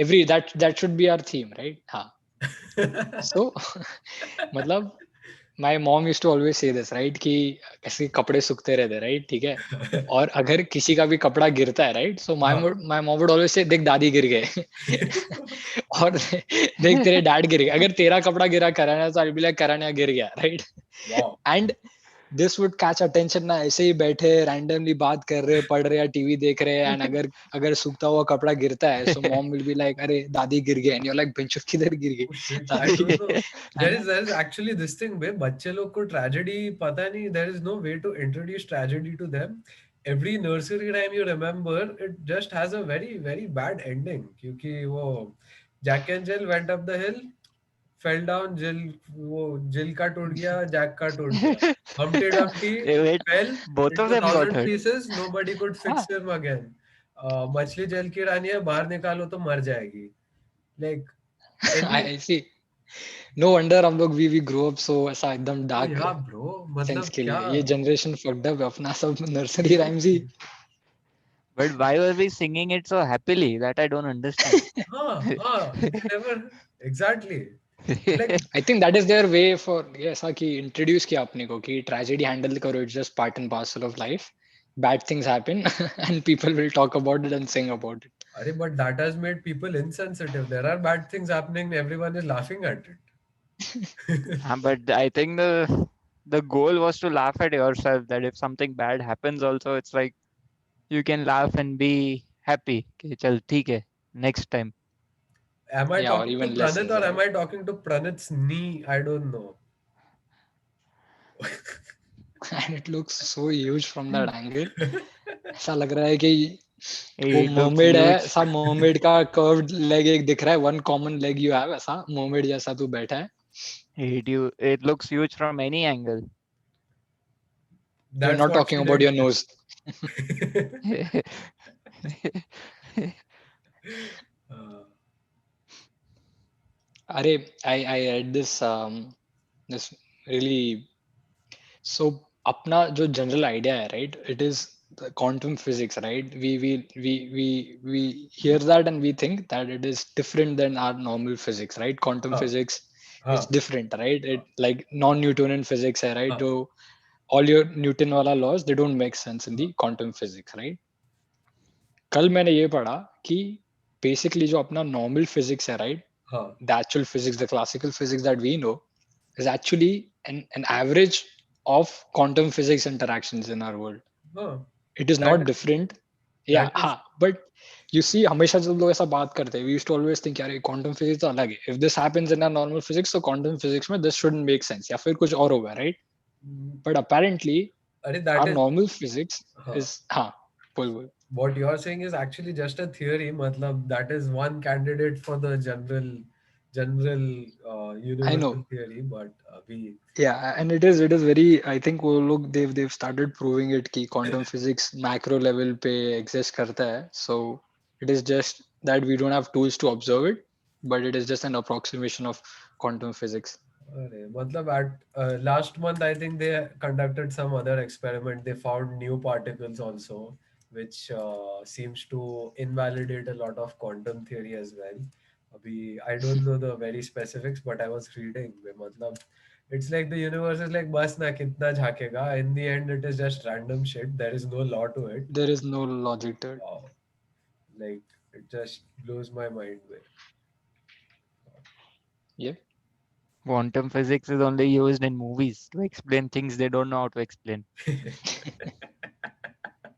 that should be our theme, right? So मतलब my mom used to always say this, right, कि ऐसे कपड़े सूखते रहते, right? ठीक है, और अगर किसी का भी कपड़ा गिरता है, right, so my mom would always say, देख दादी गिर गए और देख तेरे डैड गिर गए. अगर तेरा कपड़ा गिरा करण है तो I'll be like, करण यहाँ गिर गया, right? Wow. And this would catch attention ना, ऐसे ही बैठे रैंडमली बात कर रहे, पढ़ रहे या टीवी देख रहे, एंड अगर सूखता हुआ कपड़ा गिरता है, so mom will be like, अरे दादी गिर गई, and you're like, बेंचो किधर गिर गई? Oh shit, I don't know. है There ना? is actually this thing where बच्चे लोग को tragedy पता नहीं. There is no way to introduce tragedy to them. Every nursery rhyme you remember, it just has a very very bad ending. क्योंकि वो Jack and Jill went up the hill, fell down. वो Jill का टूट गया, Jack का टूट गया. Humpty Dumpty Wait, fell both of into them got 1,000 hurt. pieces. Nobody could fix हाँ, him again. मछली जल की रानी है, बाहर निकालो तो मर जाएगी. Like any. I see. No wonder हम लोग we grow up so ऐसा एकदम Oh dark yeah, bro. Sense मतलब के क्या? लिए. ये जनरेशन fucked up है, अपना सब nursery rhymes he. But why were we singing it so happily? That I don't understand. They never exactly. Like I think that is their way for ये ऐसा कि introduce किया अपने को कि tragedy handle करो, it's just part and parcel of life. Bad things happen and people will talk about it and sing about it. अरे, but that has made people insensitive. There are bad things happening, everyone is laughing at it. But I think the goal was to laugh at yourself. That if something bad happens, also it's like you can laugh and be happy. Okay, चल ठीक है. Next time. Am I Yeah, or talking to even Pranit lessons, or am right? I talking to Pranit's knee? I don't know. And it looks so huge from that angle. ऐसा लग रहा है कि वो It looks mermaid है, huge. ऐसा mermaid का curved leg एक दिख रहा है, one common leg you have, ऐसा mermaid जैसा तू बैठा है. It looks huge from any angle. You're That's not what talking she about your did. nose. Uh, अरे, I read this really. So अपना जो general idea है, right? It is the quantum physics, right? We hear that and we think that it is different than our normal physics, right? Quantum huh, physics is huh, different, right? It like non-Newtonian physics है, right? huh, So all your Newton वाला laws, they don't make sense in the quantum physics, right? कल मैंने ये पढ़ा कि basically जो अपना normal physics है, right? huh, The actual physics, the classical physics that we know, is actually an average of quantum physics interactions in our world. huh. It is That not is different. Yeah, that is but you see, हमेशा जब लोग ऐसा बात करते हैं, we used to always think यार ये quantum physics तो अलग है. If this happens in our normal physics, so quantum physics में this shouldn't make sense. या फिर कुछ और होगा, right? But apparently, अरे that our is normal physics huh. is हाँ, बोल. What you're saying is actually just a theory. Matlab, that is one candidate for the general I universal know. theory, but we Yeah, and it is very. I think वो लोग they've started proving it कि quantum physics macro level पे exist करता है. So it is just that we don't have tools to observe it, but it is just an approximation of quantum physics. अरे, मतलब at last month I think they conducted some other experiment. They found new particles also, which seems to invalidate a lot of quantum theory as well. I don't know the very specifics, but I was reading. मतलब, it's like the universe is like बस ना कितना झाकेगा. In the end, it is just random shit. There is no law to it. There is no logic to it. Wow. Like it just blows my mind. Yeah, Quantum physics is only used in movies to explain things they don't know how to explain.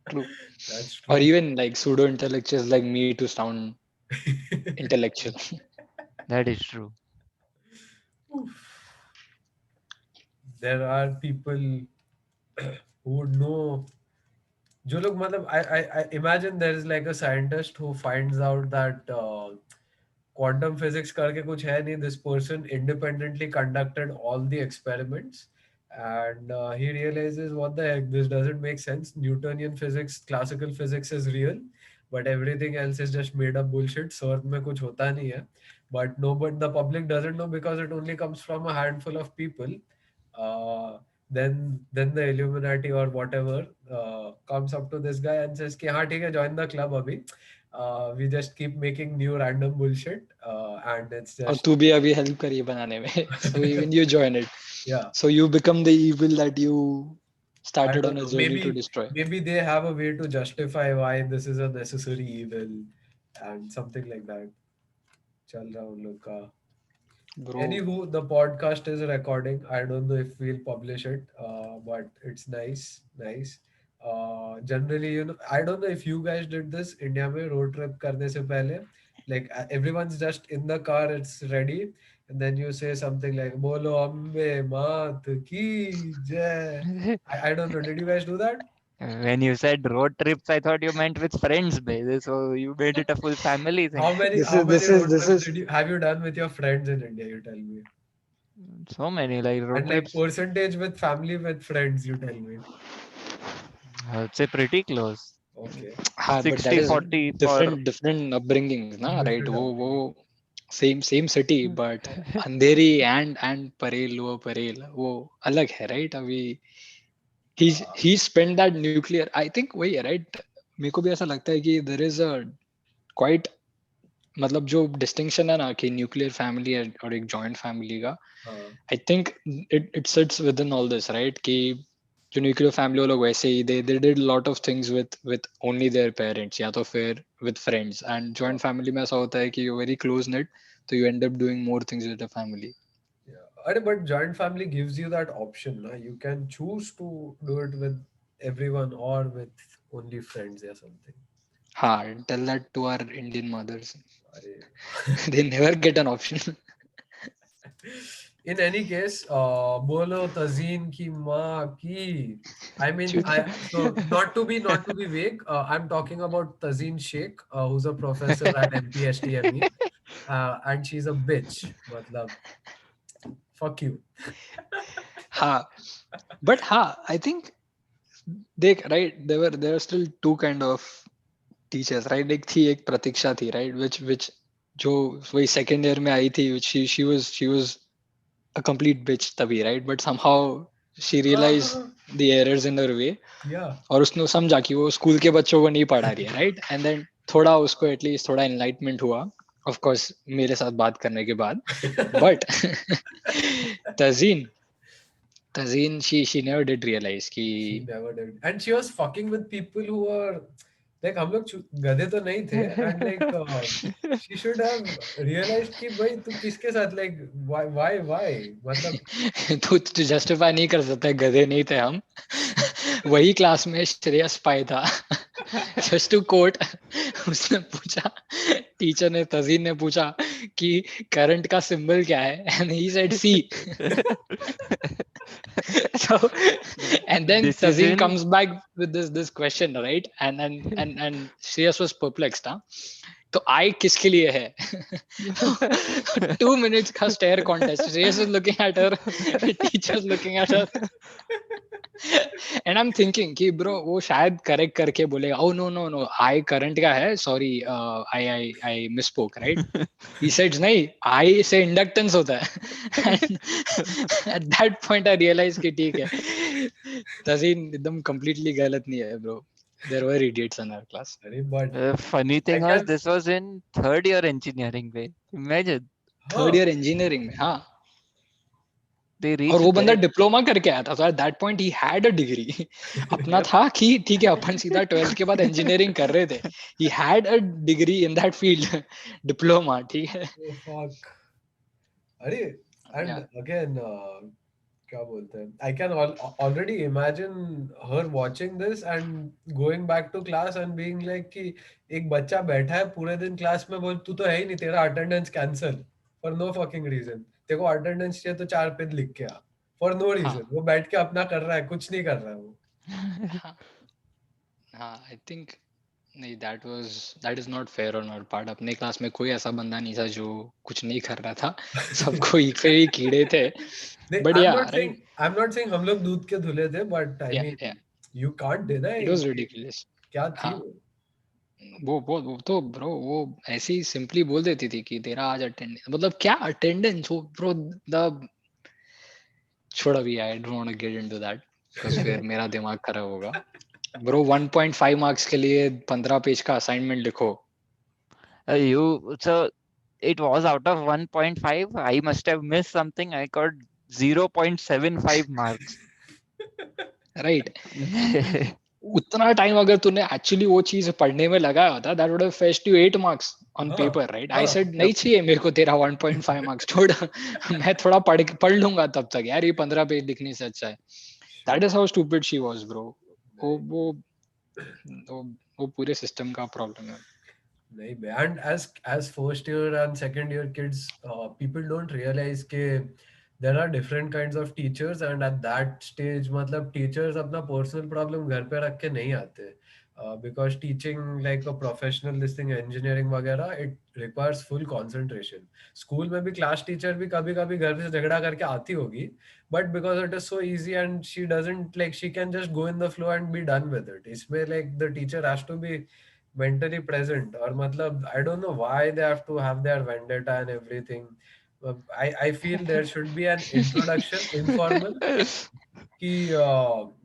true. That's Or true. even like pseudo intellectuals like me to sound intellectual. That is true. There are people who would know. जो लोग मतलब I imagine there is like a scientist who finds out that quantum physics करके कुछ है नहीं. This person independently conducted all the experiments and he realizes what the heck, this doesn't make sense. Newtonian physics, classical physics is real, but everything else is just made up bullshit. Earth में कुछ होता नहीं है. But no, but the public doesn't know because it only comes from a handful of people. Uh, then the Illuminati or whatever comes up to this guy and says कि हाँ ठीक है, join the club अभी. We just keep making new random bullshit, and it's और just तू भी अभी help करी बनाने में. So even you join it. yeah. So you become the evil that you I started don't on a know. journey to Maybe destroy. they have a way to justify why this is a necessary evil and something like that. चल रहा हूँ उन लोग का. Bro, Anywho, the podcast is recording. I don't know if we'll publish it, but it's nice, nice. Generally, I don't know if you guys did this India में road trip करने से पहले. Like everyone's just in the car, it's ready, and then you say something like "Bolo Ambe Mat Ki Jai." I don't know. Did you guys do that? When you said road trips, I thought you meant with friends, baby. So you made it a full family thing. How many road this trips is have you done with your friends in India? You tell me. So many like road And like trips. percentage with family with friends, you tell me. I would say pretty close. Okay. हाँ, but that is 60-40 for different upbringings ना, right? Different वो upbringing. same city, but Andheri and Parel वो परेल वो अलग है, right? अभी he spent that nuclear. I think वही है, right? मेरे को भी ऐसा लगता है कि there is a quite मतलब जो डिस्टिंक्शन है ना कि न्यूक्लियर फैमिली और एक जॉइंट फैमिली का, हाँ. I think it sits within all this, right? कि जो न्यूक्लियर फैमिली वो लोग वैसे ही they did lot of things with only their parents या तो फिर with friends, and joint family में ऐसा होता है कि यू वेरी क्लोज नेट, तो you end up doing more things with the family. Yeah. But joint family gives you that option. Na? You can choose to do it with everyone or with only friends or something. हाँ, tell that to our Indian mothers. अरे. They never get an option. In any case, bolo tazeen ki maa ki. I mean, so not to be vague. I'm talking about Tazeen Sheikh, who's a professor at MPHTME, and she's a bitch. Matlab, fuck you. हाँ, but हाँ, I think देख, right, there were still two kind of teachers, right? एक थी, एक प्रतीक्षा थी, right, which जो वही second year में आई थी, which she was a complete bitch तभी, right? But somehow she realized the errors in her way, Yeah. और उसने समझा कि वो स्कूल के बच्चों को नहीं पढ़ा रही है, right? And then थोड़ा उसको एटलीस्ट थोड़ा enlightenment हुआ, of course मेरे साथ बात करने के बाद. But Tazeen, she never did realize कि She never did. And she was fucking with people who were like हम लोग गधे तो नहीं थे, and like she should have realized कि भाई तू किसके साथ like why मतलब तू जस्टिफाई नहीं कर सकता, गधे नहीं थे हम. वही क्लास में श्रेयस पाई था. जस्ट टू कोट, उसने पूछा, टीचर ने, तजीन ने पूछा कि करंट का सिंबल क्या है, and he said C. So and then this is Tazeen in comes back with this question, right? And Shreyas was perplexed, huh? तो I किसके लिए है? 2 minutes का stare contest. Shreyas is looking at her, teacher's looking at her. And I'm thinking कि bro वो शायद correct करके बोलेगा, oh no, I current का है, sorry, I misspoke, right? He said नहीं, I से inductance होता है. And at that point I realized कि ठीक है, तज़ीन एकदम completely गलत नहीं है, bro. There were idiots in our class. but the funny I thing was can this was in third year engineering way. Imagine Third year engineering में, हाँ. they और reached वो बंदा that. डिप्लोमा करके आया था, so at that point he had a degree. अपना था कि ठीक है अपन सीधा 12th के बाद इंजीनियरिंग कर रहे थे. He had a degree in that field, diploma, ठीक है. oh fuck. अरे and Yeah. again क्या बोलते हैं, I can already imagine her watching this and going back to class and being like कि एक बच्चा बैठा है पूरे दिन क्लास में, बोल तू तो है ही नहीं, तेरा attendance cancel for no fucking reason. तेरे को अटेंडेंस चाहिए तो 4 पेज लिख के आ फॉर नो रीजन. वो बैठ के अपना कर रहा है, कुछ नहीं कर रहा है वो. हाँ, I think नहीं, that is not fair on our part. अपने क्लास में कोई ऐसा बंदा नहीं था जो कुछ नहीं कर रहा था. सबको इकट्ठे ही कीड़े थे. But I'm yeah, not saying हम लोग दूध के धुले थे, but I yeah, mean yeah, you can't deny it was कि ridiculous. क्या थी हाँ, वो. वो तो ब्रो वो ऐसे ही सिंपली बोल देती थी कि तेरा आज अटेंडेंस, मतलब क्या अटेंडेंस हो ब्रो. द छोड़ अभी, I don't want to get into that because फिर मेरा दिमाग खराब होगा. ब्रो 1.5 मार्क्स के लिए 15 पेज का असाइनमेंट लिखो, So it was out of 1.5. I must have missed something. I got 0.75 marks. Right. उतना टाइम अगर तूने एक्चुअली वो चीज पढ़ने में लगाया होता, that would have fetched you 8 marks on हाँ, पेपर, राइट? आई हाँ, सेड नहीं चाहिए मेरे को तेरा 1.5 मार्क्स, छोड़. मैं थोड़ा पढ़ लूंगा तब तक यार, ये 15 पेज लिखने से अच्छा है. That is how stupid she was bro. वो वो वो वो पूरे सिस्टम का प्रॉब्लम है. नहीं बे. And as first year and second year kids, people don't realize के there are different kinds of teachers, and at that stage मतलब teachers अपना personal problem घर पे रख के नहीं आते. Because teaching like a professional this thing engineering वगैरह it requires full concentration. School में भी क्लास टीचर भी कभी कभी घर से झगड़ा करके आती होगी, but because it is so easy and she doesn't like she can just go in the flow and be done with it. इसमें like the teacher has to be mentally present. और मतलब I don't know why they have to have their vendetta and everything. I feel there should be an introduction informal कि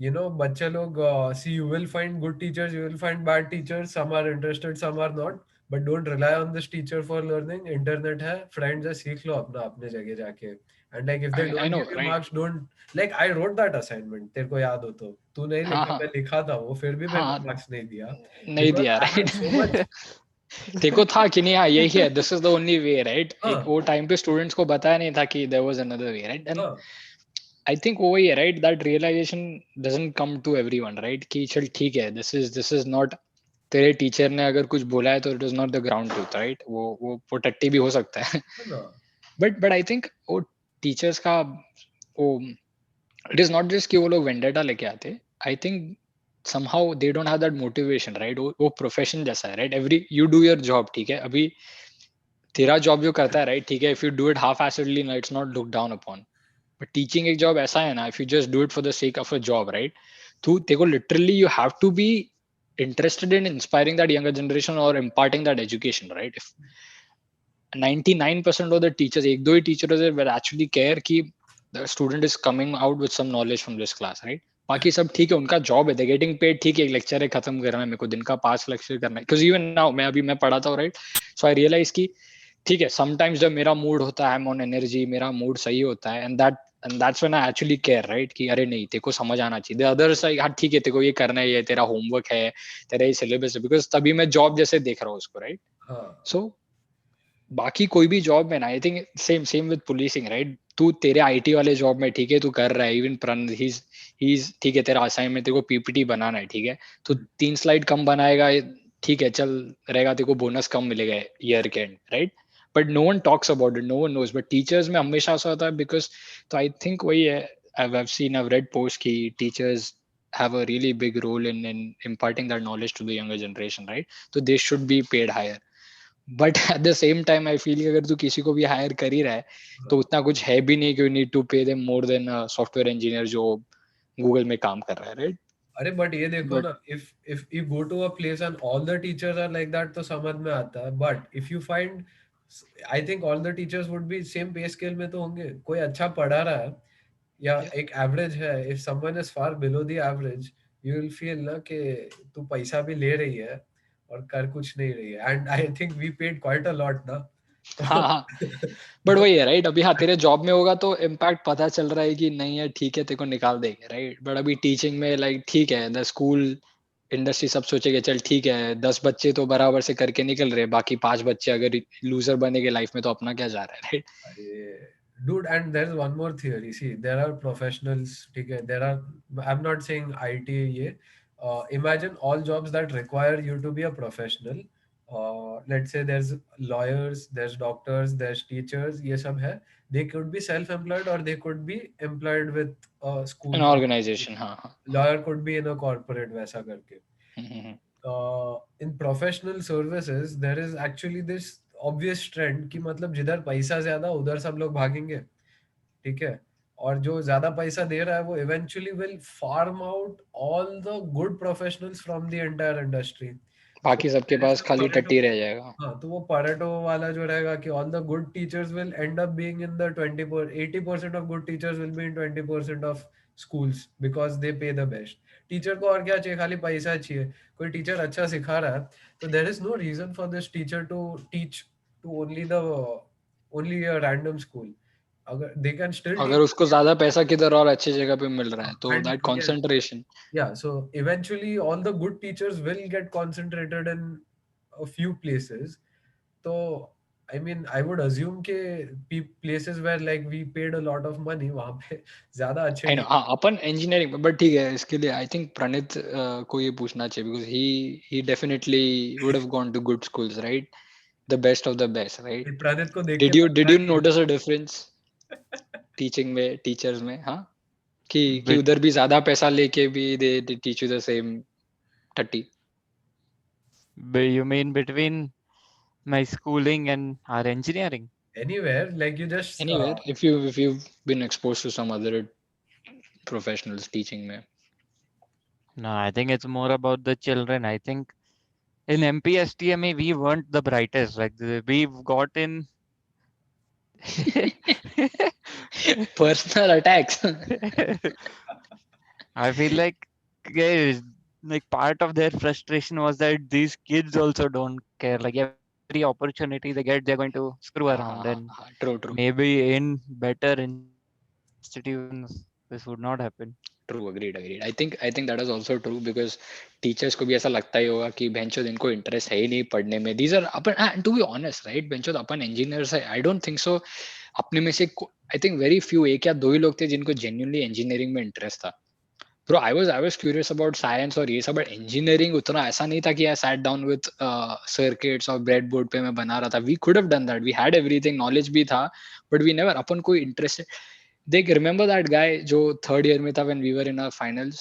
you know बच्चे लोग see you will find good teachers, you will find bad teachers, some are interested, some are not, but don't rely on this teacher for learning. Internet है, friends है, सीख लो अपना अपने जगह जाके. And like if they I don't know, give you right. marks, don't like I wrote that assignment. तेरे को याद हो तो तू नहीं हाँ लिखा, हाँ मैं लिखा था वो, फिर भी मेरे हाँ, को मार्क्स नहीं दिया नहीं because दिया, I had so much. Right. देखो था कि नहीं, हाँ यही है, this is the only way, right? एक हाँ, वो टाइम पे स्टूडेंट्स को बताया नहीं था कि there was another way, right? And हाँ, आई थिंक वो ही है, right? That realization doesn't come to everyone, right? कि चल ठीक है, दिस इज नॉट, तेरे टीचर ने अगर कुछ बोला है तो it is not the ground truth, right? वो टट्टी भी हो सकता है. है ना. बट आई थिंक वो टीचर्स का वो, इट इज नॉट जस्ट कि वो लोग वेंडेटा लेके आते. I think somehow they don't have that motivation, right? वो प्रोफेशन जैसा है, right? Every you do your job, ठीक है? अभी तेरा जॉब जो करता है, राइट, ठीक है, if you do it haphazardly ना, it's not look down upon. But teaching एक जॉब ऐसा है ना, if you just do it for the sake of a job, right, तो तेरे को literally you have to be interested in inspiring that younger generation or imparting that education, right? If 99% of the teachers, एक दो ही teachers will actually care कि the student is coming out with some knowledge from this class, right? बाकी सब ठीक है, उनका job है, they getting paid, ठीक है, एक लेक्चर है, खत्म करना है, मेरे को दिन का 5 लेक्चर करना है. बिकॉज इवन नाउ मैं पढ़ाता हूँ, राइट? सो आई रियलाइज कि ठीक है, समटाइम्स जब मेरा मूड होता है, आई एम ऑन एनर्जी, मेरा मूड सही होता है, and that's when I actually care, right? कि अरे नहीं, तेरे को समझ आना चाहिए. द अदर्स हाँ ठीक है, तेरे को ये करना है, ये तेरा होमवर्क है, तेरा ये सिलेबस है, बिकॉज तभी मैं जॉब जैसे देख रहा हूँ उसको, राइट? हाँ, सो बाकी कोई भी जॉब में ना, I think same same with policing, right? तू तेरे आईटी वाले जॉब में, ठीक है, तू कर रहा है, इवन प्रण ही ठीक है, तेरा असाइनमेंट, तेरे को पीपीटी बनाना है, ठीक है, तो 3 स्लाइड कम बनाएगा, ठीक है, चल रहेगा, तेरे को बोनस कम मिलेगा ईयर के एंड, right? But no one talks about it, no one knows. But teachers में हमेशा ऐसा होता है, बिकॉज तो आई थिंक वही है, I've read posts कि teachers have a really big role in imparting that knowledge to the younger generation, right? So they should be paid higher. But at the same time I feel कि अगर तू किसी को भी higher कर ही रहा है, तो उतना कुछ है भी नहीं कि you need to pay them more than software engineer जो गूगल में काम कर रहा है, राइट? अरे बट ये देखो बट ना, if you go to a place and all the teachers are like that तो समझ में आता है. But if you find, I think all the teachers would be same pay scale में तो होंगे. कोई अच्छा पढ़ा रहा है या एक एवरेज है, if someone is far below the average, you will feel ना कि तू पैसा भी ले रही है और कर कुछ नहीं रही है. And I think we paid quite a lot ना. हाँ हाँ, बट वही है, राइट? अभी हाँ, तेरे जॉब में होगा तो इम्पैक्ट पता चल रहा है कि नहीं है, ठीक है, तेरे को निकाल देंगे, राइट? बट अभी टीचिंग में लाइक ठीक है, द स्कूल इंडस्ट्री सब सोचेगा चल ठीक है, 10 बच्चे तो बराबर से करके निकल रहे, बाकी 5 बच्चे अगर लूजर बनेंगे लाइफ में तो अपना क्या जा रहा है, अरे dude, and there's one more theory. See, there are professionals, ठीक है, there are, I'm not saying IT ये, imagine all jobs that require you to be a professional. Let's say there's lawyers, there's doctors, there's teachers, ये सब है. They could be self-employed or they could be employed with a school and company. Organization. हाँ हाँ हाँ. Lawyer could be in a corporate वैसा करके. In professional services there is actually this obvious trend कि मतलब जिधर पैसा ज्यादा उधर सब लोग भागेंगे, ठीक है, और जो ज्यादा पैसा दे रहा है वो eventually will farm out all the good professionals from the entire industry. तो बाकी सबके मेरे पास से खाली परेटो, टट्टी रह जाएगा. हाँ तो वो परेटो वाला जो रहेगा कि all the good teachers will end up being in the 20% 80% of good teachers will be in 20% of schools because they pay the best. Teacher को और क्या चाहिए, खाली पैसा चाहिए. कोई टीचर अच्छा सिखा रहा है, तो there is no reason for this teacher to teach to only a random school. अगर they can still अगर teach. उसको ज्यादा पैसा किधर और अच्छी जगह पे मिल रहा है तो And that yes, concentration. yeah, so eventually all the good teachers will get concentrated in a few places. So I mean, I would assume के places where like we paid a lot of money, वहाँ पे ज्यादा अच्छे I know. हाँ, अपन engineering में, but ठीक है, इसके लिए आई थिंक प्रणीत को ये पूछना चाहिए, because he definitely would have gone to good schools, right? The best of the best, right? Praneet को देख के डिड लगता यू है नोटिस अ डिफरेंस टीचिंग में, टीचर्स में? हाँ, कि Bit, उधर भी ज्यादा पैसा लेके भी they teach you the same 30. you mean between my schooling and our engineering? anywhere, like you just Anywhere, if you've been exposed to some other professionals teaching में. No, I think it's more about the children. I think in MPSTME we weren't the brightest. Like we've got in. Personal attacks. I feel like guys, like part of their frustration was that these kids also don't care. Like every opportunity they get, they're going to screw around. And True. maybe in better institutions, this would not happen. True, agreed. I think that is also true because teachers को भी ऐसा लगता ही होगा कि बेंचो इनको interest है ही नहीं पढ़ने में. These are upon, to be honest, right? बेंचो upon engineers है. I don't think so. अपने में से I think very few, एक या दो ही लोग थे जिनको genuinely engineering में interest था. Bro, I was curious about science और ये सब, but engineering उतना ऐसा नहीं था कि I sat down with circuits और breadboard पे मैं बना रहा था. We could have done that. We had everything, knowledge भी था, but we never, अपन कोई interested. देख, remember that guy जो third year में था when we were in our finals?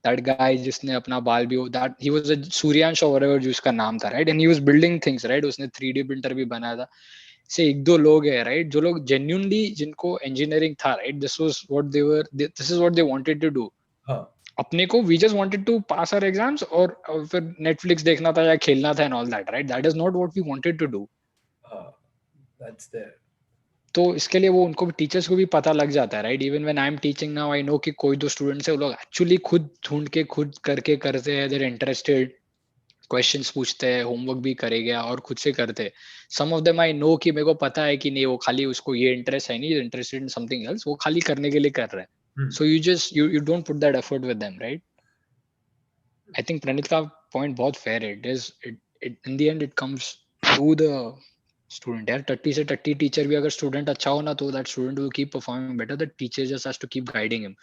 That guy जिसने अपना बाल भी, that he was a Suryansh or whatever जो उसका नाम था, right? And he was building things, right? उसने 3D printer भी बनाया था. से एक दो लोग हैं, right? जो लोग genuinely जिनको engineering था, right? This is what they wanted to do. हाँ. अपने को we just wanted to pass our exams और फिर Netflix देखना था या खेलना था and all that, right? That is not what we wanted to do. That's there. तो इसके लिए वो उनको भी, टीचर्स को भी पता लग जाता है, right? Even when I am teaching now, I know कि कोई दो स्टूडेंट्स है वो लोग एक्चुअली खुद ढूंढ के खुद करके करते हैं, दे आर इंटरेस्टेड, क्वेश्चंस पूछते हैं, होमवर्क भी करेगा और खुद से करते हैं. सम ऑफ देम आई नो कि मेरे को पता है कि नहीं, वो खाली उसको ये इंटरेस्ट है नहीं, इंटरेस्टेड इन समथिंग एल्स, वो खाली करने के लिए कर रहे हैं. So you just you don't put that effort with them, right? I think Praneet का पॉइंट बहुत फेयर है. It in the end it comes to the student. यार 30 से 30 टीचर भी अगर स्टूडेंट अच्छा हो ना, तो that student will keep performing better. That teacher just has to keep guiding him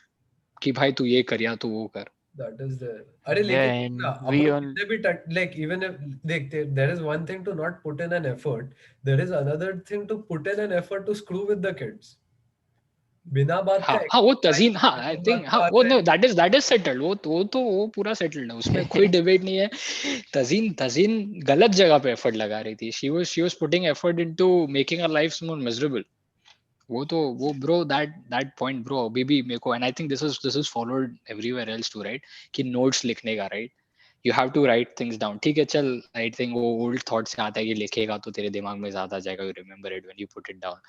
कि भाई तू ये कर या तू वो कर. That is the. अरे Yeah, लेकिन and ना, we अपन all. कितने भी like even if देख, there is one thing to not put in an effort, there is another thing to put in an effort to screw with the kids. बिना बात का हाँ वो तजीन, हाँ आई बात थिंक, हाँ बात वो है. No, that is settled. वो पूरा सेटल्ड है, उसमें कोई डिबेट नहीं है. तजीन गलत जगह पे एफर्ट लगा रही थी. She was putting effort into making our lives more miserable. वो ब्रो, दैट पॉइंट ब्रो अभी भी मेरे को, and I think this is followed everywhere else too, right? कि नोट्स लिखने का, right? You have to write things down. ठीक है, चल, आई थिंक वो ओल्ड थॉट से आता है कि लिखेगा तो तेरे दिमाग में ज्यादा आ जाएगा, you remember it when you put it down.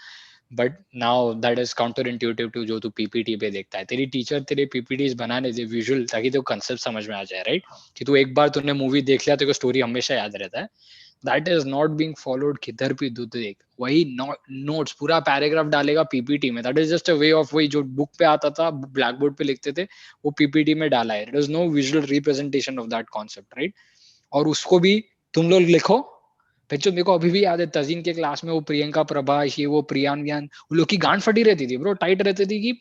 But now that is counter intuitive to जो तू पीपीटी पे देखता है. तेरी टीचर तेरे पीपीटीज बनाने दे विजुअल, ताकि तेरे कंसेप्ट समझ में आ जाए, राइट? कि तू एक बार तूने मूवी देख लिया, तेरे को स्टोरी हमेशा याद रहता है. That is not being followed. किधर भी तू देख वही नोट्स, पूरा पैराग्राफ डालेगा पीपीटी में. That is just a way of, वही जो बुक पे आता था, ब्लैक बोर्ड पे लिखते थे, वो पीपीटी में डाला है. It is no visual representation of that concept, right? और उसको भी तुम लोग लिखो. बच्चों, मेरे को अभी भी याद है तजीन के क्लास में वो प्रियंका, प्रभाष, ये वो प्रियान व्यान, वो लोग की गांड फटी रहती थी ब्रो, टाइट रहती थी कि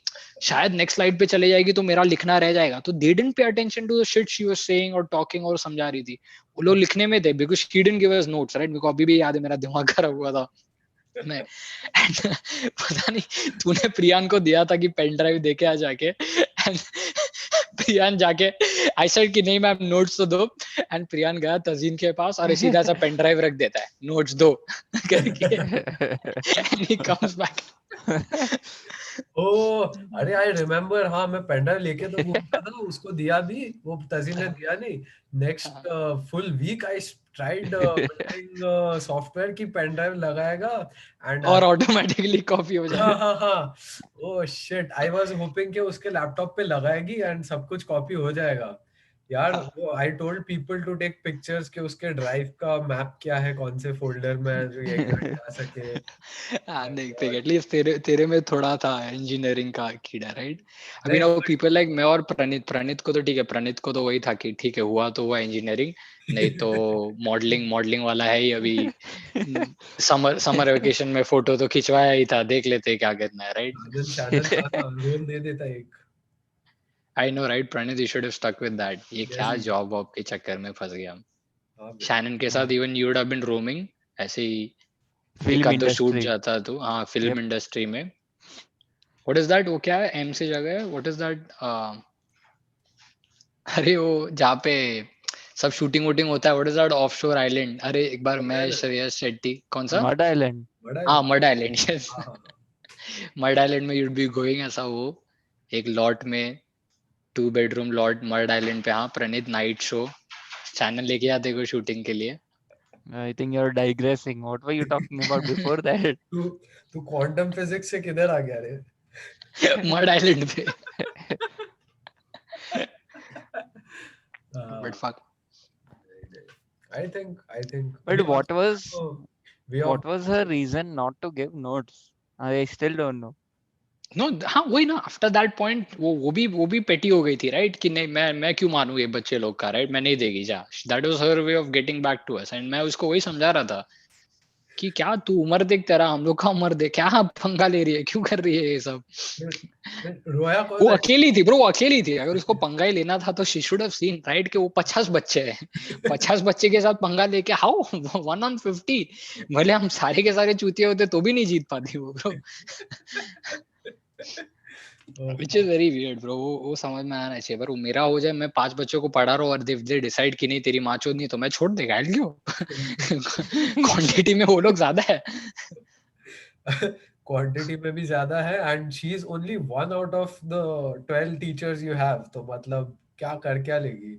शायद नेक्स्ट स्लाइड पे चले जाएगी तो मेरा लिखना रह जाएगा. तो they didn't pay attention to the shit she was saying और टॉकिंग और समझा रही थी. वो लोग लिखने में थे because she didn't give us notes, right? मेरे को अभी भी याद है, मेरा दिमाग खराब हुआ था. मैं पता नहीं तूने प्रियान को दिया था कि पेन ड्राइव देके आ जाके, प्रियान जाके आई सेड कि नहीं मैम नोट्स तो दो, एंड प्रियान गया तजीन के पास और सीधा सा पेन ड्राइव रख देता है, नोट्स दो करके, एंड ही कम्स बैक. ओ अरे आई रिमेम्बर, हाँ मैं पेनड्राइव लेके तो घूमता था, उसको दिया भी, वो तजीन ने दिया नहीं. Next full week I tried building software की पेन ड्राइव लगाएगा and और ऑटोमेटिकली कॉपी हो हाँ जाएगा. हाँ हाँ oh shit I was hoping कि उसके लैपटॉप पे लगाएगी and सब कुछ कॉपी हो जाएगा यार. हाँ. वो I told people to take pictures कि उसके ड्राइव का मैप क्या है, कौन से फोल्डर में जो ये एग्जैक्ट जा सके. हाँ, And, देख एटलीस्ट तेरे तेरे में थोड़ा था इंजीनियरिंग का कीड़ा, राइट? अभी ना नहीं वो पीपल लाइक मैं और प्रणीत को तो ठीक है, प्रणीत को तो वही था कि ठीक है हुआ तो हुआ इंजीनियरिंग, नहीं तो मॉडलिंग वाला है ही अभी. समर वेकेशन में फोटो तो खिंचवाया ही था, देख लेते क्या करना है, राइट? शैनन था ना, रोल दे देता एक. I know right Praneet, you should have stuck with that. ये Yes, क्या जॉब वॉब के चक्कर में फंस गया हम. हाँ बे. शैनन के साथ even you would have been roaming ऐसे ही, एक Film आध दो शूट industry. जाता तू. हाँ, Yep. फिल्म इंडस्ट्री में. What is that? वो क्या है? एम से जगह है. What is that? अरे वो जहाँ पे सब शूटिंग वूटिंग होता है. What is that offshore island? अरे एक बार मैं Island. श्रेयस शेट्टी, कौन सा? Mud Island. बड़ा हाँ, है. Mud island. यस, हाँ हाँ मड आइलैंड में यूड बी गोइंग ऐसा वो एक लॉट में, 2 बेडरूम लॉट मड आइलैंड पे. हाँ, प्रणीत नाइट शो चैनल लेके आते को शूटिंग के लिए. I think you're digressing. What were you talking about before that? तू तू क्वांटम फिजिक्स से किधर आ गया रे? मड आइलैंड पे. हाँ, but fuck. I think But we what was also we what all was her reason not to give notes? I still don't know. No हाँ वही ना, आफ्टर दैट पॉइंट वो भी पेटी हो गई थी, राइट? कि नहीं मैं क्यों मानूं ये बच्चे लोग का, राइट? मैं नहीं देगी जा. That was her way of getting back to us. And मैं उसको वही समझा रहा था कि क्या तू उम्र देख, तेरा हम लोग का उम्र देख, क्या पंगा ले रही है, क्यों कर रही है ये सब? रोया वो कौन है? अकेली थी ब्रो, वो अकेली थी. अगर उसको पंगा ही लेना था तो she should have seen, right? कि वो 50 बच्चे हैं, 50 बच्चे के साथ पंगा लेके हाउ 1 on 50. भले हम सारे के सारे चूतिए होते तो भी नहीं जीत पाती वो bro. Oh, which is very weird bro. वो समझ में आना चाहिए. पर वो मेरा हो जाए, मैं 5 बच्चों को पढ़ा रहा हूँ और दे डिसाइड कि नहीं तेरी माँ चोद नहीं, तो मैं छोड़ देगा क्यों? क्वांटिटी में वो लोग ज्यादा है. क्वांटिटी में भी ज्यादा है and she is only one out of the 12 teachers you have. तो मतलब क्या कर क्या लेगी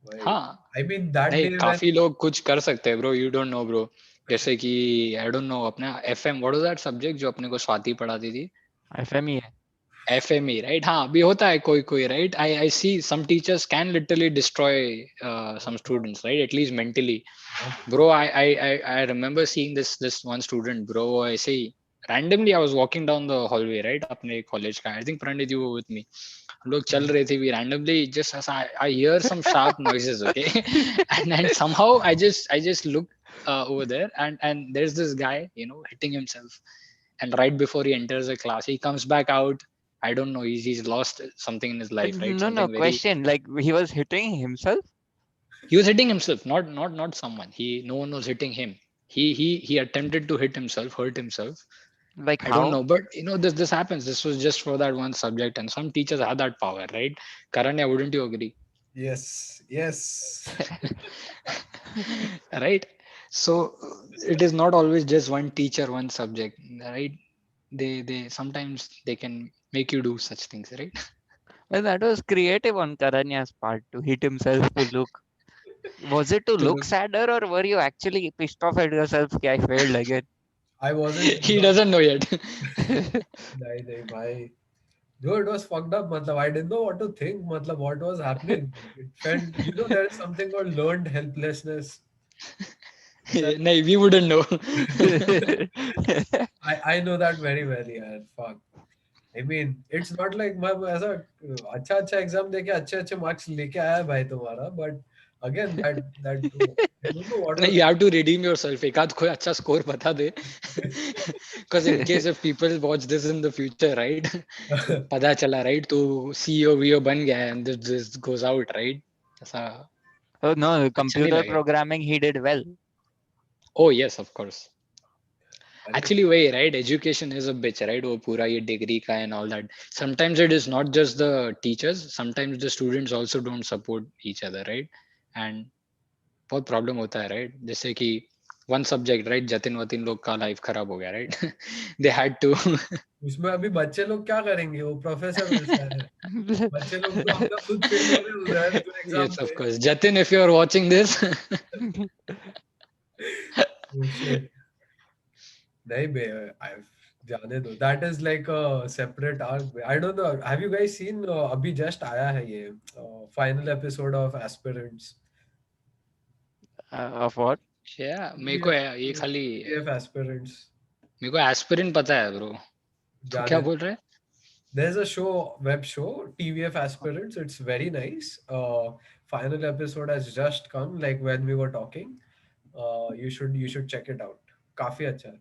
भाई? हाँ, I mean that नहीं day when काफी लोग कुछ कर सकते हैं bro, you don't know bro. जैसे कि आई डोंट नो अपना FM, what was that subject जो अपने को स्वाति पढ़ाती थी? FME. FME, right? हाँ, अभी होता है कोई, right? I see some teachers can literally destroy some students, right? At least mentally. Bro, I remember seeing this one student, bro. I say randomly I was walking down the hallway, right? अपने college का. I think Pranit, you were with me. हम लोग चल रहे थे. We randomly just as I hear some sharp noises, okay? and somehow I just look over there and there's this guy, hitting himself. And right before he enters the class, he comes back out. I don't know. He's lost something in his But life, right? no, Something very. question. Like he was hitting himself. He was hitting himself, not someone. No one was hitting him. He attempted to hurt himself. Like I don't how? know, but this happens. This was just for that one subject, and some teachers have that power, right? Karanya, wouldn't you agree? yes Right. So it is not always just one teacher, one subject, right? They sometimes they can make you do such things, right? Well, that was creative on Karanya's part to hit himself to look. Was it to To look look- sadder, or were you actually pissed off at yourself? कि I failed again. I wasn't He doesn't know yet. नहीं भाई. Though it was fucked up, matlab, I didn't know what to think, matlab, what was happening. It felt, there is something called learned helplessness. No, we wouldn't know. I know that very well, yaar. Fuck. I mean, it's not like मैं ऐसा अच्छा exam देके अच्छे marks लेके आया भाई तुम्हारा, but again that I don't know what was. You have to redeem yourself. एक आध कोई अच्छा स्कोर बता दे. Because in case if people watch this in the future, right? पता चला, right? तो CEO वीओ बन गया है and this goes out, right? ऐसा Oh no, अच्छा नहीं computer लगेगा. programming he did well. Oh yes, of course. Actually, way right. Education is a bitch, right? वो पूरा ये degree का and all that. Sometimes it is not just the teachers. Sometimes the students also don't support each other, right? And बहुत problem होता है, right? जैसे कि one subject, right? Jatin Watin लोग का life खराब हो गया, right? They had to. उसमें अभी बच्चे लोग क्या करेंगे, वो प्रोफेसर वैसा है, बच्चे लोग तो अपना खुद फेल हो रहे हैं उधर तो एग्जाम Yes, of में। course. Jatin, if you are watching this, Oh shit. नहीं बे, जाने दो, that is like a separate arc. I don't know, have you guys seen अभी just आया है ये final episode of Aspirants? Of what? yeah, TVF Aspirants. मेरे को aspirin पता है ब्रो। तो क्या जाने बोल रहे हैं? There's a show, web show, TVF Aspirants. It's very nice. Final episode has just come, like when we were talking. You should check it out. काफी अच्छा है.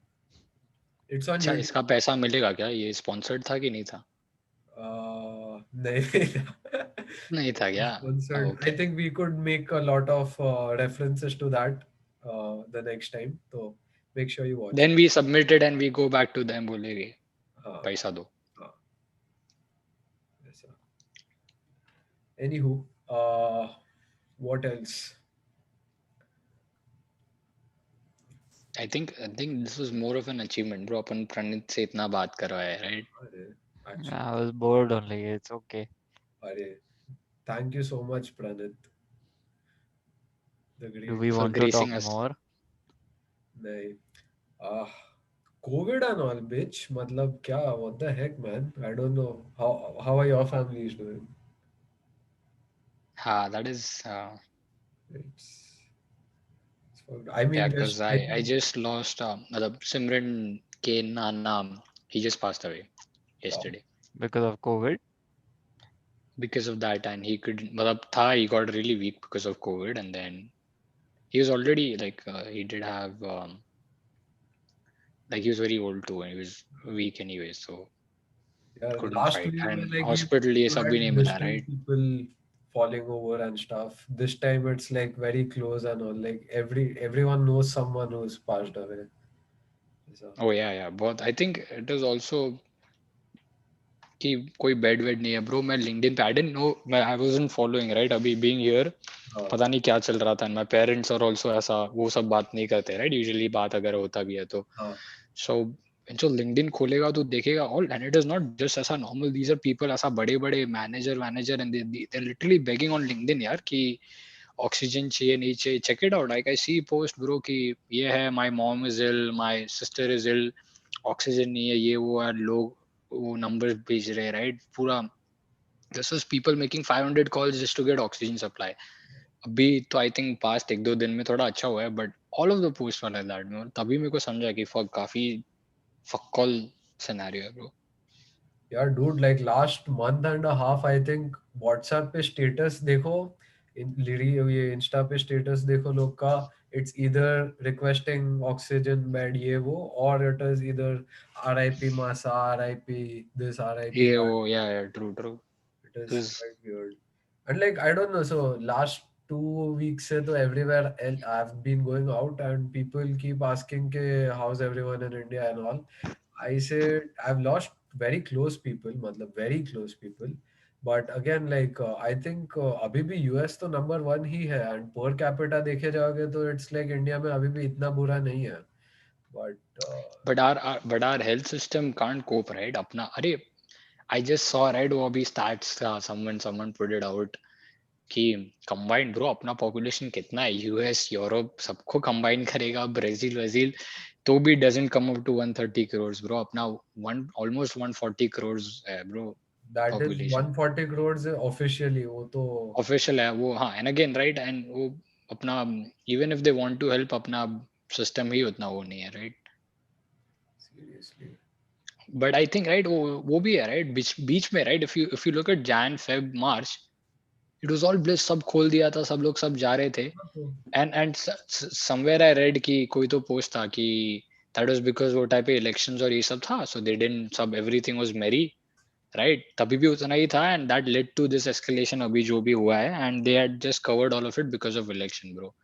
It's on अच्छा, YouTube. इसका पैसा मिलेगा क्या? ये स्पॉन्सर्ड था कि नहीं था? नहीं. नहीं था क्या? Sponsored. I okay, think we could make a lot of references to that the next time. So make sure you watch then it. We submitted and we go back to them, बोलेंगे हाँ, पैसा दो। हाँ, ऐसा. Anywho, what else? I think this was more of an achievement bro, अपन प्रणीत से इतना बात कर रहा है, राइट? अरे, actually, I was bored only. It's okay. अरे, thank you so much, Pranit. The Do great. we For want to talk gracing us. more? नहीं. Ah, COVID and all, bitch. मतलब क्या? What the heck, man? I don't know. How are your families doing? हाँ, that is It's, I yeah, mean, because just I I think, just lost मतलब Simran के नाम, he just passed away yesterday Because of COVID? because of that, and he could मतलब था, he got really weak because of COVID, and then he was already like he did have like he was very old too, and he was weak anyway, so yeah, couldn't last fight. week when And like hospital ये you सब भी had नहीं मिला, distant right? people falling over and stuff. This time it's like very close and all. Like everyone knows someone who's passed away. So, Oh yeah, बहुत I think it is also कि कोई bed वेड नहीं है bro. मैं LinkedIn पे I didn't know, मैं I wasn't following, right? अभी being here हाँ, पता नहीं क्या चल रहा था। माय पेरेंट्स और आल्सो ऐसा वो सब बात नहीं करते, राइट? यूजुअली बात अगर होता भी है तो हाँ, सो जो लिंक्डइन खोलेगा तो देखेगा all, and it is not just ऐसा नॉर्मल, दीज आर पीपल ऐसा बड़े बड़े manager and they are literally begging on LinkedIn यार कि ऑक्सीजन चाहिए नहीं चाहिए। Check it out, like I see post bro कि ये है, my mom is ill, my sister is ill, oxygen नहीं है, ये वो है, लोग वो नंबर्स भेज रहे हैं, राइट? पूरा this was people making 500 calls just to get oxygen supply. अभी तो आई थिंक पास्ट एक दो दिन में थोड़ा अच्छा हुआ है, but all of the post were like that में। तभी मेरे को समझा कि फक काफी फक्कॉल सिनेरियो है bro. yeah, dude. Like last month and a half, I think WhatsApp पे status देखो, ये Insta पे status देखो लोग का. It's either requesting oxygen bed ये वो, or it is either RIP Masa, RIP this, RIP ये that. वो या true true It is this quite weird. And like I don't know. So last 2 weeks से तो everywhere I've been going out and people keep asking के how's everyone in India and all. I said I've lost very close people, मतलब very close people. But again, like I think अभी भी US तो number one ही है and per capita देखे जाओगे तो it's like India में अभी भी इतना बुरा नहीं है. But but our health system can't cope, right? अपना अरे आई जस्ट सॉ, राइट, वो अभी स्टैट्स था, समवन पुट इट आउट कि कंबाइंड ब्रो अपना पॉपुलेशन कितना है, यूएस यूरोप सबको कंबाइन करेगा, ब्राजील ब्राजील तो भी doesn't come up to 130 crore bro. अपना वन ऑलमोस्ट 140 करोड़ है bro that is population, 140 crores officially. वो तो ऑफिशियल है वो। हाँ, एंड अगेन राइट, एंड वो अपना even if they want to help, अपना सिस्टम ही उतना वो नहीं है, right? seriously. But I think right वो भी है, राइट? बीच बीच में, right? If you look at Jan Feb March, it was all bliss, सब खोल दिया था, सब लोग सब जा रहे थे। एंड समवेयर आई रेड कि कोई तो पोस्ट था कि दैट वाज बिकॉज वो टाइप इलेक्शंस और ये सब था, सो दे डिडंट, सब एवरीथिंग वाज मेरी, राइट? तभी भी उतना ही था, and that led to this escalation अभी जो भी हुआ है, and they had just covered all of it because of election bro.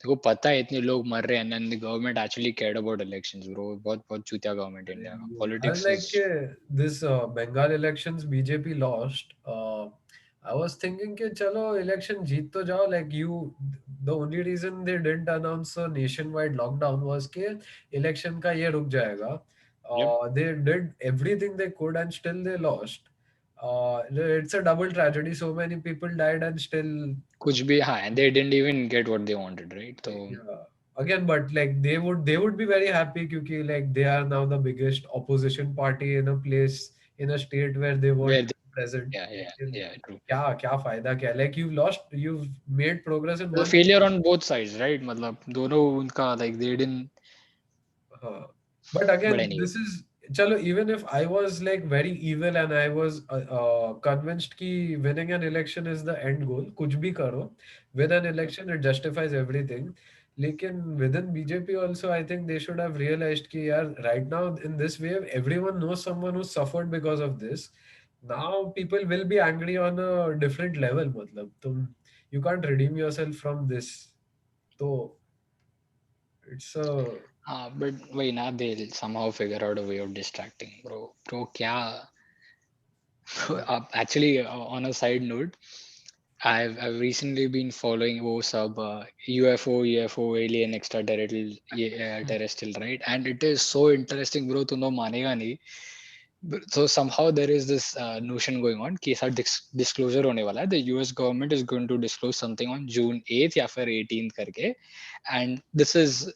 देखो पता है इतने लोग मर रहे हैं, and the government actually cared about elections bro. बहुत बहुत चूतिया गवर्नमेंट इंडिया का, And politics like is this Bengal elections, BJP lost. I was thinking कि चलो election जीत तो जाओ, like you, the only reason they didn't announce a nationwide lockdown was कि election का ये रुक जाएगा. Yep. They did everything they could and still they lost. It's a double tragedy. So many people died and still, कुछ भी हाँ, and they didn't even get what they wanted, right? तो yeah. Again, but like they would be very happy because like they are now the biggest opposition party in a place, in a state where they where weren't they, present. लेकिन yeah, true. क्या क्या फायदा क्या, like you've made progress in तो one. failure on both sides, right? मतलब दोनों उनका like they didn't. But But again, anyway, this is chalo, even if I was like very evil and I was convinced कि winning an election is the end goal, कुछ भी करो, win an election, it justifies everything. लेकिन within BJP also, I think they should have realized कि यार right now in this wave, everyone knows someone who suffered because of this. Now people will be angry on a different level. मतलब तुम, you can't redeem yourself from this. तो it's a but वही ना, they'll somehow figure out a way of distracting, bro क्या. Actually, on a side note, I've recently been following वो सब UFO alien extraterrestrial terrestrial, right? And it is so interesting, bro. तुम लोग मानेगा नहीं. So somehow there is this notion going on कि ऐसा disclosure होने वाला है. The US government is going to disclose something on June 8th या फिर 18th करके, and this is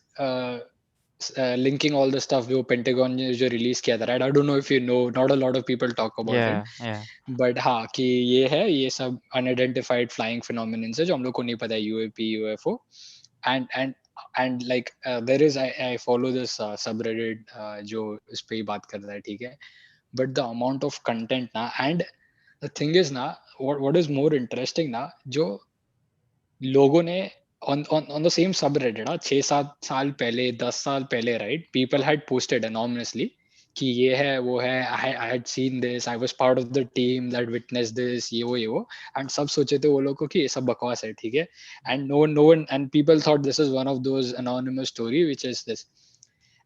linking all the stuff जो Pentagon ने जो release किया था, right? I don't know if you know, not a lot of people talk about it. Yeah. But हाँ कि ये है, ये सब अनआइडेंटिफाइड फ्लाइंग फिनोमिनन है जो हम लोग को नहीं पता है, UAP UFO. And like there is, I follow this subreddit जो इस पे ही बात करता है, ठीक है. But the amount of content ना, एंड द थिंग इज ना, व्हाट इज मोर इंटरेस्टिंग ना, जो लोगों ने on the same subreddit 6-7 साल पहले, 10 साल पहले, right, people had posted anonymously कि ये है वो है, I had seen this, I was part of the team that witnessed this, ये वो, and सब सोचे थे वो लोग को कि ये सब बकवास है, ठीक है. And no one and people thought this is one of those anonymous story which is this.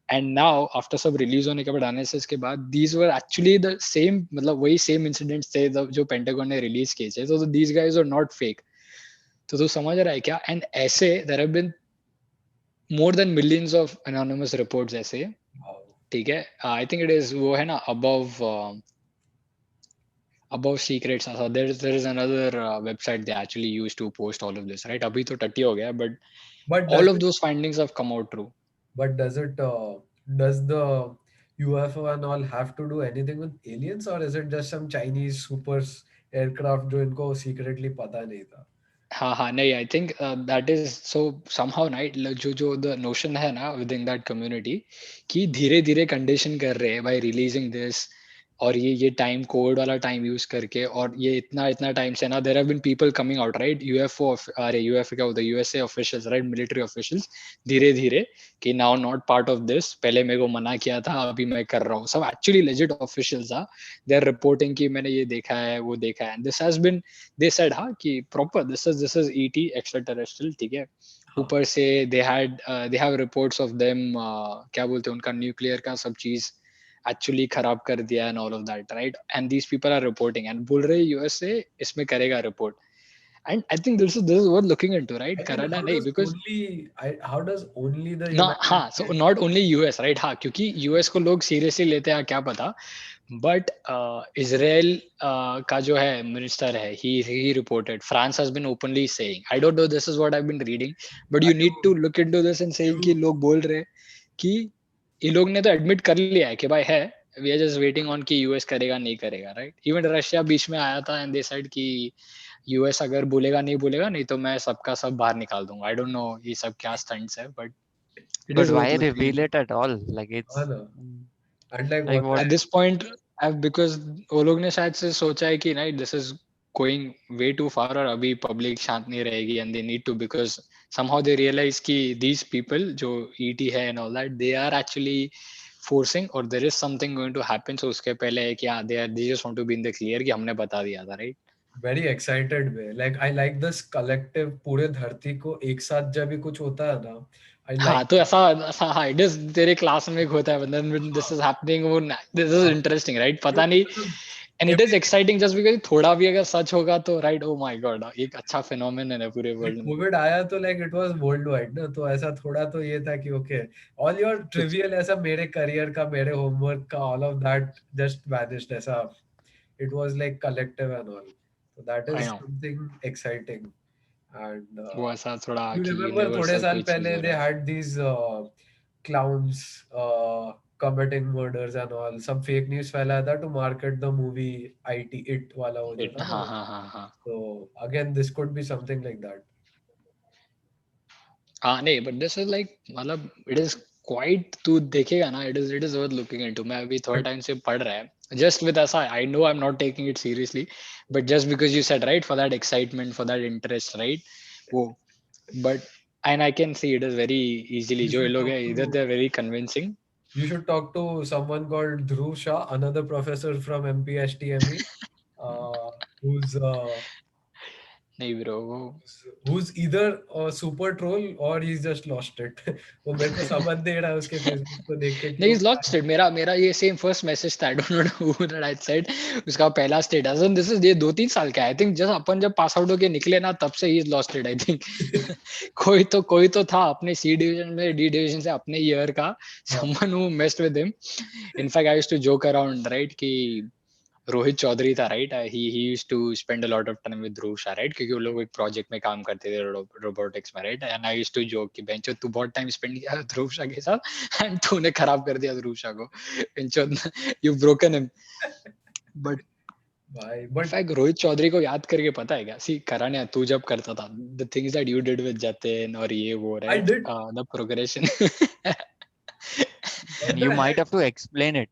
And now after सब रिलीज होने के बाद, एनालिसिस के बाद, these were actually the same, मतलब वही सेम इंसिडेंट्स थे जो पेंटागन ने रिलीज किए थे. तो these guys are not fake. तो तू समझ रहा है क्या? एंड ऐसे there have been more than millions of anonymous reports ऐसे, ठीक है. आई थिंक इट इज वो है ना, above secrets. There is another website they actually use to post all of this, right? अभी तो टट्टी हो गया, but does all of it those findings have come out true. But does the UFO and all have to do anything with aliens, or is it just some Chinese super aircraft जो इनको secretly पता नहीं था? हाँ नहीं, I think that is so somehow night, जो the notion है ना विद इन दैट कम्युनिटी कि धीरे धीरे कंडीशन कर रहे हैं बाय रिलीजिंग दिस, और ये टाइम कोड वाला टाइम यूज करके, और ये इतना इतना टाइम से ना, there have been people coming out, right, UFO, अरे यूएफओ क्या होता है, USA officials, right, military officials, धीरे धीरे कि now not part of this, पहले मेरे को मना किया था, अभी मैं कर रहा हूँ. सब एक्चुअली लेजिट ऑफिशियल्स आ, दे आर रिपोर्टिंग कि मैंने ये देखा है वो देखा है, and this has been, they said हाँ कि proper this is ET extraterrestrial, ठीक है. ऊपर से they have reports of them, क्या बोलते हैं, उनका न्यूक्लियर का सब चीज एक्चुअली खराब कर दिया and all of that, right. And these people are reporting and बोल रहे यूएसए इसमें करेगा report. And I think this is worth looking into, right. Again, Canada नहीं, because how does only the ना, United हाँ, so States? Not only US, right, हाँ, क्योंकि US को लोग सीरियसली लेते हैं क्या पता, बट इजराइल का जो है मिनिस्टर है, he reported, France has been openly saying, I don't know, this is what I've been reading, but Are you need to look into this and saying कि you लोग बोल रहे कि ये लोग ने तो एडमिट कर लिया है कि भाई है, we are just waiting on कि यूएस करेगा नहीं करेगा, राइट. इवन रशिया बीच में आया था एंड दे सेड कि यूएस अगर बोलेगा नहीं तो मैं सबका सब बाहर निकाल दूंगा. आई डोंट नो ये सब क्या स्टंट्स है, but it But is why worth reveal looking it at all? Like हाँ it's ना, and like like what what? at this point. Because वो लोग ने शायद से सोचा है कि नहीं, this is going way too far, और अभी पब्लिक शांत नहीं रहेगी, and they need to, because somehow they realize कि these people जो ET है and all that, they are actually forcing, or there is something going to happen. So उसके पहले है कि हाँ, they just want to be in the clear कि हमने बता दिया था, right. very excited way. Like I like this collective पूरे धरती को एक साथ जब भी कुछ होता है ना, I हाँ, like तो ऐसा ऐसा हाँ, इट इज तेरे क्लास में एक होता है, then when this is happening, वो दिस इज इंटरेस्टिंग, राइट. पता नहीं, मतलब And it is exciting just because थोड़ा भी अगर सच होगा तो right, oh my god, एक अच्छा phenomenon है पूरे वर्ल्ड में. कोविड आया तो like it was world wide ना, तो ऐसा थोड़ा तो ये था कि ओके ऑल योर ट्रिवियल ऐसा मेरे करियर का, मेरे होमवर्क का, all of that just vanished ऐसा. It was like collective and all, so that I is know. something exciting. And वो ऐसा थोड़ा you कि remember थोड़े यूनिवर्सल साल कोई चीज पहले हो they रहा है. had these clowns committing murders and all, some fake news फैलाया था to market the movie it वाला वो जो था ना. हाँ हाँ हाँ हाँ. So again this could be something like that. हाँ नहीं, but this is like मतलब it is quite, तू देखेगा ना, it is worth looking into. मैं अभी थोड़ा टाइम से पढ़ रहा है just with ऐसा. I know I'm not taking it seriously, but just because you said right, for that excitement, for that interest, right, वो, but and I can see it is very easily You जो ये should लोग talk है to either they're very convincing. you should talk to someone called Dhruv Shah, another professor from MPHTME, who's नहीं bro वो who's either a super troll or he's just lost it. वो मेरे को समझ नहीं रहा है उसके फेसबुक को देख के कि नहीं, वो इज लॉस्ट इट. मेरा ये सेम फर्स्ट मैसेज था. आई don't know who that I said. उसका पहला स्टेटस, एंड दिस इज ये 2-3 साल का, आई थिंक जस्ट अपन जब पास आउट होके निकले ना तब से ही is lost it, I think. कोई तो था अपने सी डिवीजन में, डी डिवीजन से अपने ईयर का, someone who messed with him. In fact I used to joke around right कि रोहित चौधरी था right, he used to spend a lot of time with Dhruv Shah right, क्योंकि वो लोग एक प्रोजेक्ट में काम करते थे रोबोटिक्स में right. And I used to joke कि बेंचो तू बहुत टाइम स्पेंड किया ध्रुव शाह के साथ एंड तूने खराब कर दिया ध्रुव शाह को. बेंचो यू ब्रोकन हिम. बट भाई इनफैक्ट रोहित चौधरी को याद करके पता है क्या, सी कराने तू जब करता था the things that you did with Jatin और ये वो I right, did. The progression. What You the might heck? have to explain it.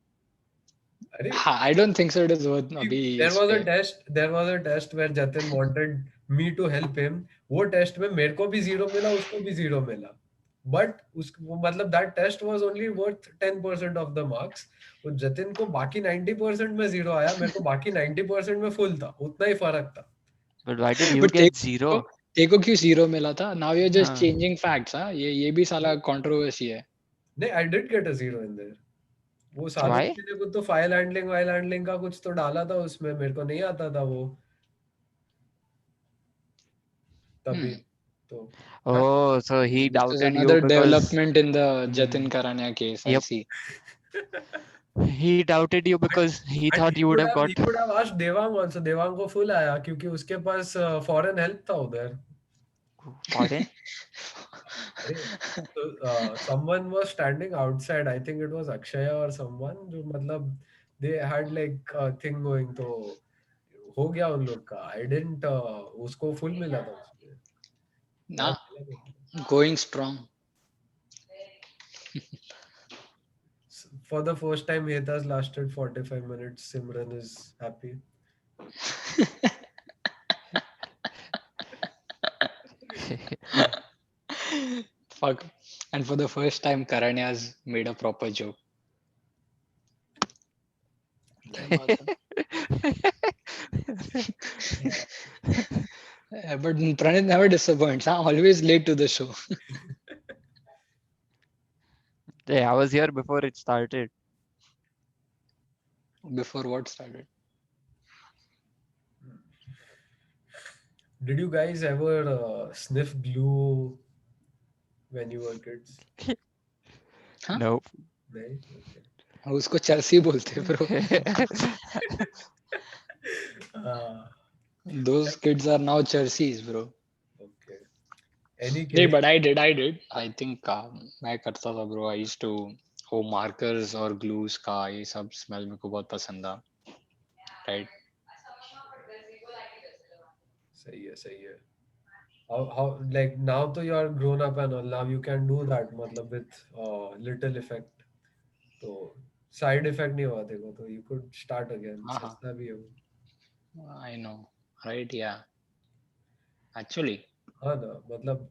अरे I don't think so it is worth अभी there इस was a पे. test there was a test where Jatin wanted me to help him. वो test में मेरे को भी 0 मिला, उसको भी 0 मिला. बट उस मतलब that test was only worth 10% of the marks. तो जतिन को बाकी 90% में 0 आया, मेरे को बाकी 90% में फुल था. उतना ही फर्क था. But why did you but get zero? तेको क्यों 0 मिला था? नाउ यू आर जस्ट हाँ. Changing facts. हाँ, ये भी साला कंट्रोवर्सी है. नहीं, I did get a 0 in there. वो साधु Why? ने कुछ तो फाइल हैंडलिंग का कुछ तो डाला था उसमें, मेरे को नहीं आता था वो तभी. तो Oh, so he This is doubted you another because development in the Jatin Hmm. Karania case. I Yep. see. he doubted you because he And thought you would have he got could have asked Devang also. Devang को full आया क्योंकि उसके पास foreign help था उधर. foreign. So someone was standing outside. I think it was Akshaya or someone. जो मतलब they had like a thing going, तो हो गया उन लोग का. I didn't उसको फुल मिला था उसमें. Nah, going strong. For the first time, Heta's lasted 45 minutes. Simran is happy. Fuck. And for the first time, Karanya's made a proper joke. क्या बात है? But Pranit never disappoints. Huh? Always late to the show. Yeah, I was here before it started. Before what started? Did you guys ever sniff glue when you were kids? Huh? Nope. नहीं? Okay. उसको चर्सी बोलते bro. Those kids are now Jerseys, bro. Okay. Any नहीं, case? but I did. I think मैं करता था bro. I used to वो markers और glues का ये सब smell मेरे को बहुत पसंद था. Right? सही है. How like now तो you are grown up and all, now you can do that मतलब with little effect. तो side effect नहीं हुआ देखो, तो you could start again. सस्ता भी है वो. I know. Right? Yeah. Actually. हाँ ना, मतलब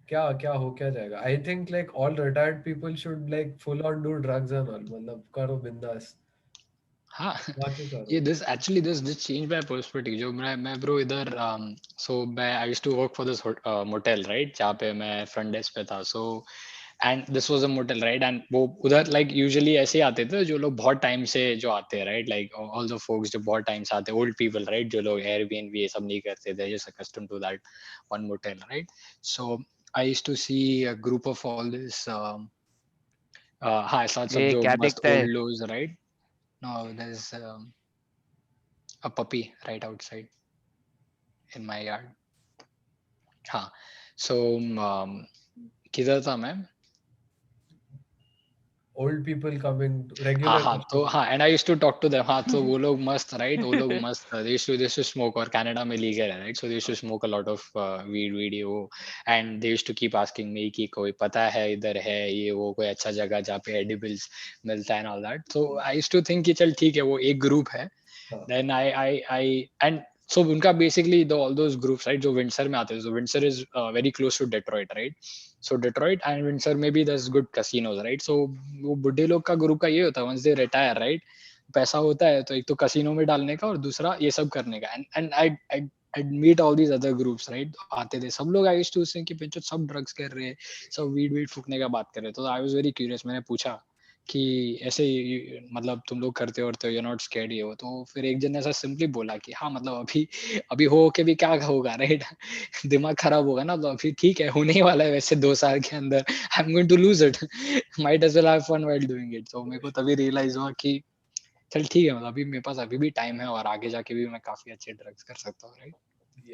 क्या हो क्या जाएगा. I think like all retired people should like full on do drugs and all. मतलब करो बिंदास. हाँ. बाकी करो. ये this changed my perspective. जो मैं bro इधर so I used to work for this motel right, जहाँ पे मैं front desk पे था. So and this was a motel right, and वो उधर लाइक यूजुअली ऐसे ही आते थे जो लोग बहुत टाइम से जो आते हैं right, like all the folks जो बहुत टाइम से आते हैं, ओल्ड पीपल राइट, जो लोग एयरबीएनबी ये सब नहीं करते थे, just accustom to that one motel right. So I used to see a group of all this हाँ ऐसा सब ये जो क्या मस्त दिखता है? ओल्ड लोग right. No there is a puppy right outside in my yard. हाँ. So किधर था मैं? Old people coming, हाँ regular हाँ तो customers. हाँ, and I used to talk to them. हाँ तो वो लोग मस्त राइट, वो लोग मस्त दे यूज्ड टू स्मोक, और कनाडा में लीगल है right, so they used to smoke a lot of weed वीडियो, and they used to keep asking me कि कोई पता है इधर है ये वो कोई अच्छा जगह जहाँ पे एडिबल्स मिलता है and all that. So I used to think कि चल ठीक है वो एक ग्रुप है. हाँ. Then I and so उनका basically all those groups right जो विंडसर में आते हैं, so Windsor is very close to Detroit right, so Detroit and Windsor में भी there's good casinos right, so वो बुढ़े लोग का ग्रुप का ये होता है once they retire right, पैसा होता है तो एक तो कसिनो में डालने का और दूसरा ये सब करने का, and I'd meet all these other groups right, आते थे सब लोग. I used to think कि बच्चों सब ड्रग्स कर रहे हैं, सब वीड फूकने का बात कर रहे हैं, तो I was very curious, मैंने पूछा कि ऐसे मतलब तुम लोग करते हो यू नॉट स्कैर्ड ये हो, तो फिर एक जन ने ऐसा सिंपली बोला कि हाँ मतलब अभी अभी हो के भी क्या होगा राइट. दिमाग खराब होगा ना, तो अभी ठीक है होने ही वाला है वैसे 2 साल के अंदर, I am going to lose it, might as well have fun while doing it. तो मेरे को तभी रियलाइज हुआ कि चल ठीक है, मतलब अभी मेरे पास अभी भी टाइम है और आगे जाके भी मैं काफी अच्छे ड्रग्स कर सकता हूँ राइट,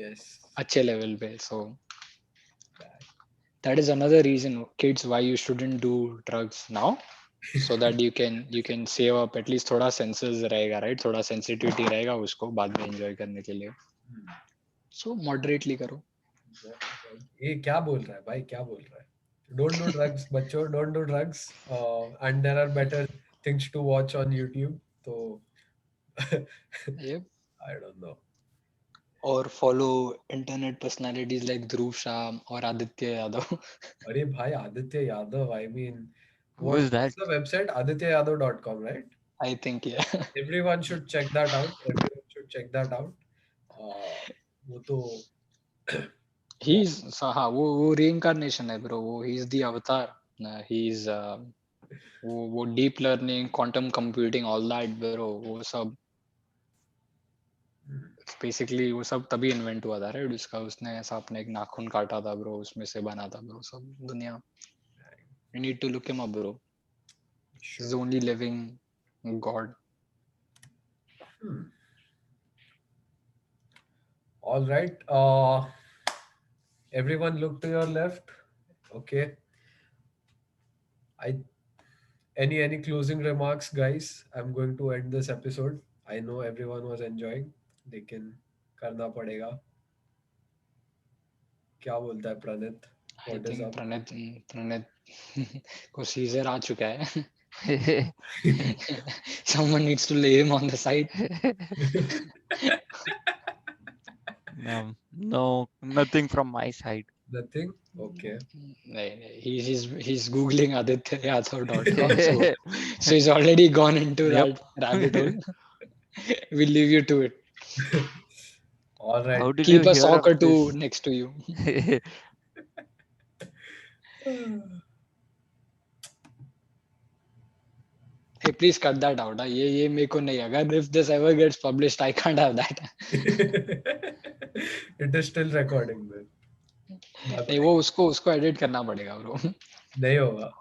Yes. अच्छे लेवल पे. सो that is another reason kids why you shouldn't do drugs now, so that you can save up at least थोड़ा senses रहेगा right, थोड़ा sensitivity रहेगा उसको बाद में enjoy करने के लिए. So moderately करो. ये क्या बोल रहा है भाई, क्या बोल रहा है? Don't do drugs, बच्चों, don't do drugs. And there are better things to watch on YouTube. तो Yep. I don't know. और follow internet personalities like ध्रुव शाह और आदित्य यादव. अरे भाई, Aditya Yadav, I mean, Who is that? what's the website? AdityaYadav.com, right? I think yeah. Everyone should check that out. Everyone should check that out. वो तो he's हाँ वो reincarnation है bro, वो he's the avatar. He's वो deep learning, quantum computing, all that bro, वो सब basically वो सब तभी इन्वेंट हुआ था राइट, उसका उसने ऐसा अपने एक नाखून काटा था ब्रो, उसमें से बना था ब्रो सब दुनिया. You need to look him up bro. He's the only living god. All right. Everyone look to your left. Okay. Any closing remarks, guys? I'm going to end this episode. I know everyone was enjoying, लेकिन करना पड़ेगा. क्या बोलता है Pranit? I What is think up? Pranit को scissor आ चुका है. Someone needs to lay him on the side. No, nothing from my side. Nothing? Okay. He's googling adityayadav.com, so he's already gone into Yep. that rabbit hole. We'll leave you to it. All right. How did Keep you a hear sock or of two this? next to you. Hey, please cut that out. ये मेरे को नहीं, अगर if this ever gets published, I can't have that. It is still recording, man. नहीं वो उसको edit करना पड़ेगा bro. नहीं होगा.